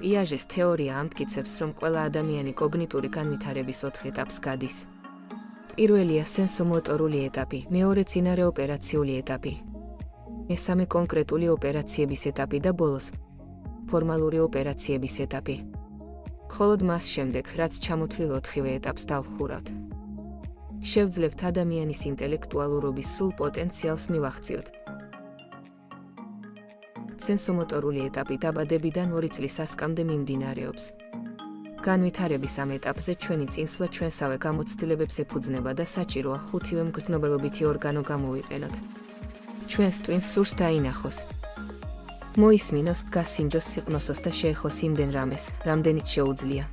პიაჟეს თეორია ამტკიცებს, რომ ყველა ადამიანი კოგნიტური განვითარების 4 ეტაპს გადის. პირველია სენსომოტორული ეტაპი, მეორე წინარეოპერაციული ეტაპი, მესამე კონკრეტული ოპერაციების ეტაპი და ბოლოს ფორმალური ოპერაციების ეტაპი. მხოლოდ მას შემდეგ, რაც ჩამოთვლილ 4-ვე ეტაპს დავხურავთ, შევძლებთ ადამიანის ინტელექტუალურობის სრულ პოტენციალს მივახციოთ. სენსომოტორული ეტაპი დაბადებიდან 2 წლის ასკამდე მიმდინარეობს. განვითარების ამ ეტაპზე ჩვენი წინსვლა ჩვენსავე გამოცდილებებს ეფუძნება და საჭიროა 5-ვე მგრძნობელობითი ორგანო გამოვიყენოთ. ჩვენს ტვინს სურს დაინახოს, მოისმინოს, გასინჯოს, სიყნოსოს და შეეხოს იმდენ რამეს, რამდენიც შეუძლია.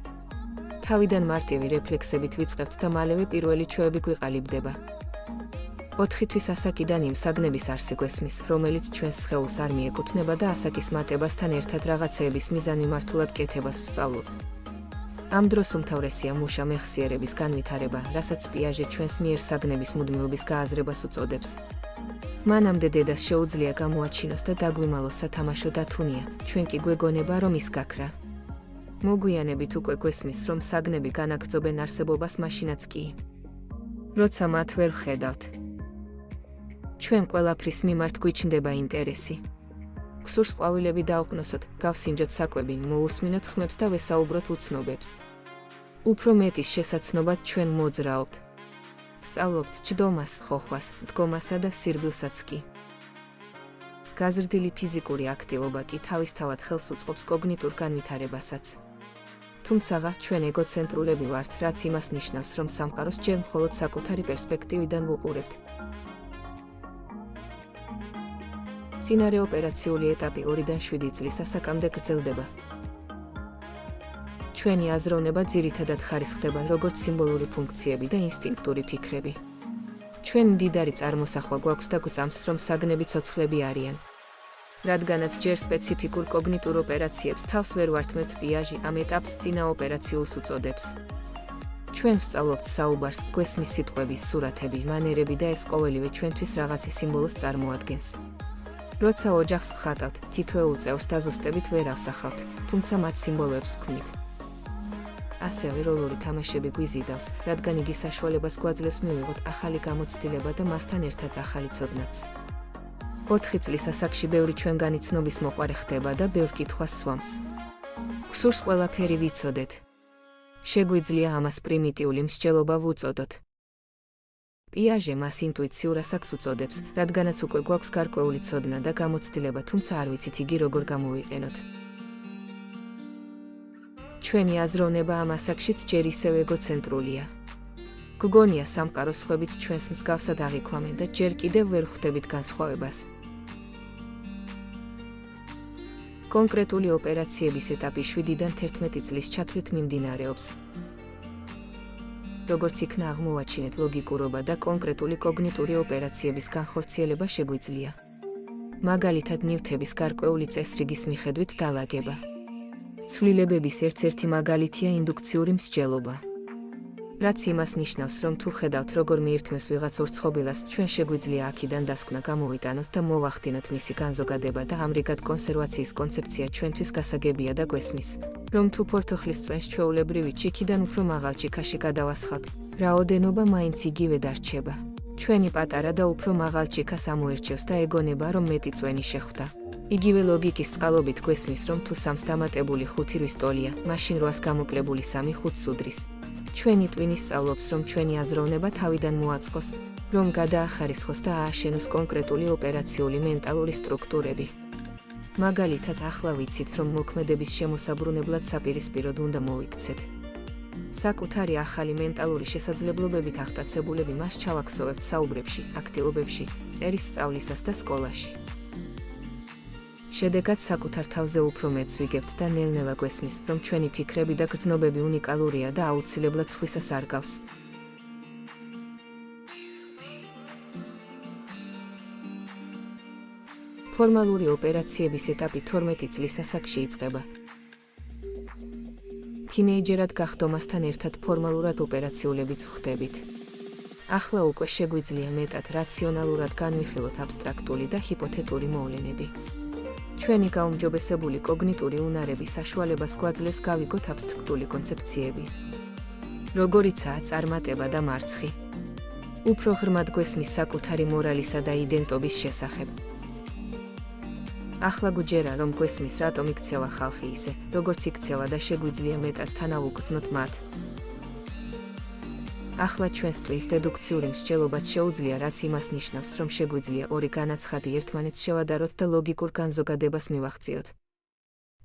თავიდან მარტივი რეფლექსებით ვიწყებთ და მალევე პირველი ჩვევები გვიყალიბდება. 4 თვის ასაკიდან იმ საგნების არსი გვესმის, რომელიც ჩვენს სხეულს არ მიეკუთვნება და ასაკის მატებასთან ერთად რაღაცეების მიზანმიმართულად კეთებას ვსწავლობთ. ამ დროს უმთავრესია მუშა მეხსიერების განვითარება, რასაც პიაჟე ჩვენს მიერ საგნების მუდმივობის გააზრებას უწოდებს. მანამდე დედას შეუძლია გამოაჩინოს და დაგვიმალოს სათამაშო დათუნია, ჩვენ კი გვეგონება, რომ ის გაქრა. მოგვიანებით უკვე გვესმის, რომ საგნები განაგრძობენ არსებობას მაშინაც კი, როცა მათ ვერ ვხედავთ. ჩვენ ყველაფრის მიმართ გვიჩნდება ინტერესი. გსურს ყვავილები დავყნოსოთ, გავსინჯოთ საკვები, მოусმინოთ ხმებს და ვესაუბროთ უცნობებს. უფრო მეტის შესაცნობად ჩვენ მოძრაობთ. სწავლობთ ჯდომას, ხოხვას, დგომასა და სირბილსაც კი. გაზრდილი ფიზიკური აქტივობა კი თავისთავად ხელს უწყობს კოგნიტურ განვითარებასაც. თუმცაღა, ჩვენ ეგოცენტრულები ვართ, რაც იმას ნიშნავს, რომ სამყაროს ჯერ მხოლოდ საკუთარი პერსპექტივიდან ვუყურებთ. წინარეოპერაციული ეტაპი 2-დან 7 წლის ასაკამდე გრძელდება. ჩვენი აზროვნება ძირითადად ხარისხდება როგორც სიმბოლური ფუნქციები და ინსტინქტური ფიქრები. ჩვენ მდიდარი წარმოსახვა გვაქვს და გვწამს, რომ საგნები ცოცხლები არიან. რადგანაც ჯერ სპეციფიკურ კოგნიტურ ოპერაციებს თავს ვერ ვართმევთ, პიაჟი ამ ეტაპს წინაოპერაციულს უწოდებს. ჩვენ ვსწავლობთ საუბარს, გვესმის სიტყვები, სურათები, მანერები და ეს ყოველივე ჩვენთვის რაღაცის სიმბოლოს წარმოადგენს. როცა ოჯახს ვხატავთ, თითოეულ წევრს დაზუსტებით ვერ ავსახავთ, თუმცა მათ სიმბოლოებს ვქმნით. ასევე როლური თამაშები გვიზიდავს, რადგან იგი საშუალებას გვაძლევს მივიღოთ ახალი გამოცდილება და მასთან ერთად ახალი ცოდნაც. 4 წლის ასაკში ბევრი ჩვენგანი ცნობის მოყვარე ხდება და ბევრ კითხვას სვამს. გსურს ყველაფერი ვიცოდეთ. შეგვიძლია ამას პრიმიტიული მსჯელობა ვუწოდოთ. პიაჟე მას ინტუიციურ ასაკს უწოდებს, რადგანაც უკვე გვაქვს გარკვეული ცოდნა და გამოცდილება, თუმცა არ ვიცით იგი როგორ გამოვიყენოთ. ჩვენი აზროვნება ამ ასაკშიც ჯერ ისევ ეგოცენტრულია. გგონია სამყაროს სხვებიც ჩვენს მსგავსად აღიქვამენ და ჯერ კიდევ ვერ ხვდებით განსხვავებას. კონკრეტული ოპერაციების ეტაპი 7-დან 11 წლის ჩათვლით მიმდინარეობს. როგორც იქნა აღმოვაჩინეთ, ლოგიკურობა და კონკრეტული კოგნიტური ოპერაციების განხორციელება შეგვიძლია. მაგალითად, ნივთების გარკვეული წესრიგის მიხედვით დალაგება. ცვლილებების ერთ-ერთი მაგალითია ინდუქციური მსჯელობა. რაც იმას ნიშნავს, რომ თუ ხედავთ, როგორ მიირთმევს ვიღაც ორცხობილას, ჩვენ შეგვიძლია აქედან დასკვნა გამოვიტანოთ და მოვახდინოთ მისი განზოგადება და ამრიგად კონსერვაციის კონცეფცია ჩვენთვის გასაგებია და გვესმის, რომ თუ ფორთოხლის წვენს ჩვეულებრივი ჭიქიდან უფრო მაღალ ჭიქაში გადავასხავთ, რაოდენობა მაინც იგივე დარჩება. ჩვენი პატარა და უფრო მაღალ ჭიქას ამოერჩევს და ეგონება, რომ მეტი წვენი შეხვდა. იგივე ლოგიკის წყალობით გვესმის, რომ თუ 3-ს დამატებული 5 რის ტოლია, მაშინ 8-ს გამოკლებული 3 5-ს უდრის. ჩვენი ტვინი სწავლობს, რომ ჩვენი აზროვნება თავიდან მოაწყოს, რომ გადაახარისხოს და ააშენოს კონკრეტული ოპერაციული მენტალური სტრუქტურები. მაგალითად, ახლა ვიცით, რომ მოქმედების შემოსაბრუნებლად საპირისპიროდ უნდა მოვიქცეთ. საკუთარი ახალი მენტალური შესაძლებლობებით აღტაცებულები მას ჩავაქსოვებთ საუბრებში, აქტივობებში, წერის სწავლისას და სკოლაში. შედეგად საკუთარ თავზე უფრო მეტს ვიგებთ და ნელ-ნელა გვესმის, რომ ჩვენი ფიქრები და გრძნობები უნიკალურია და აუცილებლად სხვისას არ გავს. ფორმალური ოპერაციების ეტაპი 12 წლის ასაკში იწყება. თინეიჯერად გახდომასთან ერთად ფორმალურად ოპერაციულებიც ვხდებით. ახლა უკვე შეგვიძლია მეტად რაციონალურად განვიხილოთ აბსტრაქტული და ჰიპოთეტური მოვლენები. ჩვენი გაუმჯობესებული კოგნიტური უნარები საშუალებას გვაძლევს გავიგოთ აბსტრაქტული კონცეფციები, როგორიცაა წარმატება და მარცხი. უფრო ღრმად გვესმის საკუთარი მორალისა და იდენტობის შესახებ. ახლა გვჯერა, რომ გვესმის, რატომ იქცევა ხალხი ისე, როგორც იქცევა და შეგვიძლია მეტად თანაუგრძნოთ მათ. ახლა ჩვენსთვის დედუქციური მსჯელობაც შეუძლია, რაც იმას ნიშნავს, რომ შეგვიძლია ორი განაცხადი ერთმანეთს შევადაროთ და ლოგიკურ განზოგადებას მივახციოთ.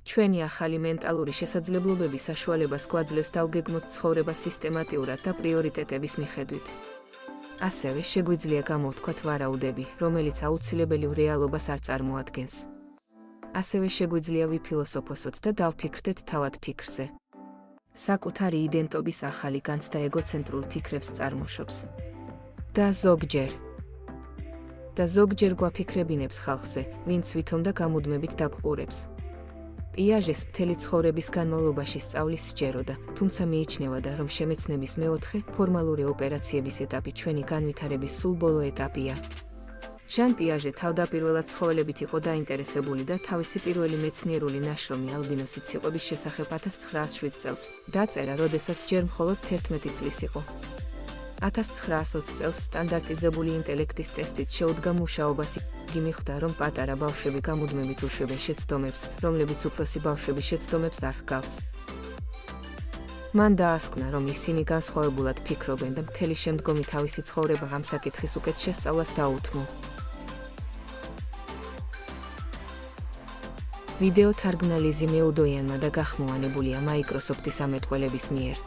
ჩვენი ახალი მენტალური შესაძლებლობები საშუალებას გვაძლევს დავგეგმოთ ცხოვრება სისტემატიურად და პრიორიტეტების მიხედვით. ასევე შეგვიძლია გამოვთქვათ ვარაუდები, რომელიც აუცილებელივ რეალობას არ წარმოადგენს. ასევე შეგვიძლია ვიფილოსოფოსოთ და დავფიქრდეთ თავად ფიქრზე. საკუთარი იდენტობის ახალი განცდა ეგოცენტრულ ფიქრებს წარმოშობს. და ზოგჯერ გვაფიქრებინებს ხალხზე, ვინც ვითომ და გამუდმებით დაგვყურებს. პიაჟეს მთელი ცხოვრების განმავლობაში სწავლის სჯეროდა, თუმცა მიიჩნევოდა, რომ შემეცნების მეოთხე, ფორმალური ოპერაციების ეტაპი ჩვენი განვითარების სულ ბოლო ეტაპია. ჟან პიაჟე თავდაპირველად ცხოველებით იყო დაინტერესებული და თავისი პირველი მეცნიერული ნაშრომი ალბინოსის ციყვების შესახებ 1907 წელს დაწერა, როდესაც ჯერ მხოლოდ 11 წლის იყო. 1920 წელს სტანდარტიზებული ინტელექტის ტესტით შეუდგა მუშაობას. იგი მიხვდა, რომ პატარა ბავშვები გამუდმებით უშვებენ შეცდომებს, რომლებიც უფროსი ბავშვების შეცდომებს არ ჰგავს. მან დაასკვნა, რომ ისინი განსხვავებულად ფიქრობენ და მთელი შემდგომი თავისი ცხოვრება ამ საკითხის უკეთ შესწავლას დაუთმო. ვიდეო თარგმნა ლიზი მეუდოიანმა და გახმოვანებულია Microsoft-ის ამეტყველების მიერ.